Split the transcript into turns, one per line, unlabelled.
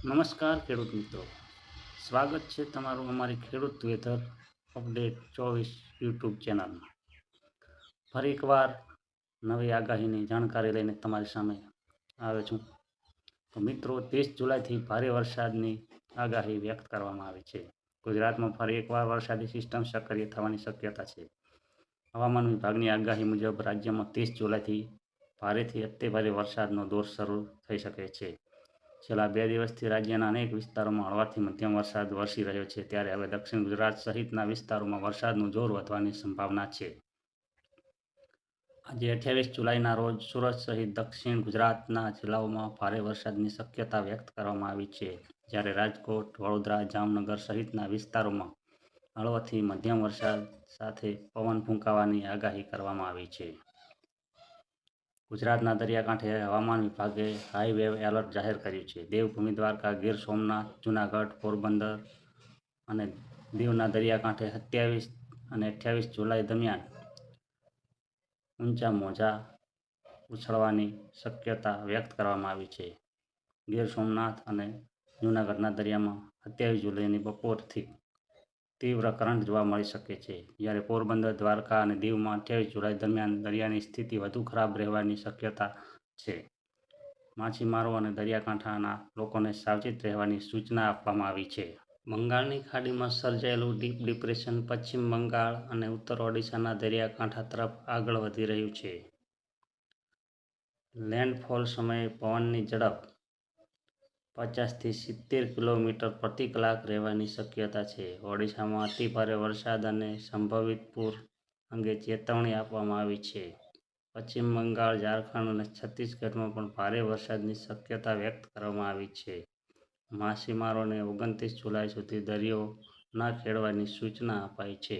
નમસ્કાર ખેડૂત મિત્રો, સ્વાગત છે તમારું અમારી ખેડૂત વેધર અપડેટ 24 યુટ્યુબ ચેનલમાં. ફરી એકવાર નવી આગાહીની જાણકારી લઈને તમારી સામે આવ્યો છું. તો મિત્રો, 30 જુલાઈથી ભારે વરસાદની આગાહી વ્યક્ત કરવામાં આવી છે. ગુજરાતમાં ફરી એકવાર વરસાદી સિસ્ટમ સક્રિય થવાની શક્યતા છે. હવામાન વિભાગની આગાહી મુજબ રાજ્યમાં 30 જુલાઈથી ભારેથી અતિભારે વરસાદનો દોર શરૂ થઈ શકે છે. છેલ્લા 2 દિવસથી રાજ્યના અનેક વિસ્તારોમાં હળવાથી મધ્યમ વરસાદ વરસી રહ્યો છે, ત્યારે હવે દક્ષિણ ગુજરાત સહિતના વિસ્તારોમાં વરસાદનું જોર વધવાની સંભાવના છે. આજે 28 જુલાઈના રોજ સુરત સહિત દક્ષિણ ગુજરાતના જિલ્લાઓમાં ભારે વરસાદની શક્યતા વ્યક્ત કરવામાં આવી છે, જ્યારે રાજકોટ, વડોદરા, જામનગર સહિતના વિસ્તારોમાં હળવાથી મધ્યમ વરસાદ સાથે પવન ફૂંકાવાની આગાહી કરવામાં આવી છે. ગુજરાતના દરિયાકાંઠે હવામાન વિભાગે હાઈ વેવ એલર્ટ જાહેર કર્યું છે. દેવભૂમિ દ્વારકા, ગીર સોમનાથ, જૂનાગઢ, પોરબંદર અને દીવના દરિયાકાંઠે 27 અને 28 જુલાઈ દરમિયાન ઊંચા મોજા ઉછળવાની શક્યતા વ્યક્ત કરવામાં આવી છે. ગીર સોમનાથ અને જૂનાગઢના દરિયામાં 27 જુલાઈની બપોરથી તીવ્ર કરંટ જોવા મળી શકે છે, જ્યારે પોરબંદર, દ્વારકા અને દીવમાં 28 જુલાઈ દરમિયાન દરિયાની સ્થિતિ વધુ ખરાબ રહેવાની શક્યતા છે. માછીમારો અને દરિયાકાંઠાના લોકોને સાવચેત રહેવાની સૂચના આપવામાં આવી છે. બંગાળની ખાડીમાં સર્જાયેલું ડીપ ડિપ્રેશન પશ્ચિમ બંગાળ અને ઉત્તર ઓડિશાના દરિયાકાંઠા તરફ આગળ વધી રહ્યું છે. લેન્ડફોલ સમયે પવનની ઝડપ 50 થી 70 કિલોમીટર પ્રતિ કલાક રહેવાની શક્યતા છે. ઓડિશામાં અતિભારે વરસાદ અને સંભવિત પૂર અંગે ચેતવણી આપવામાં આવી છે. પશ્ચિમ બંગાળ, ઝારખંડ અને છત્તીસગઢમાં પણ ભારે વરસાદની શક્યતા વ્યક્ત કરવામાં આવી છે. માછીમારોને 29 જુલાઈ સુધી દરિયો ન ખેડવાની સૂચના અપાઈ છે.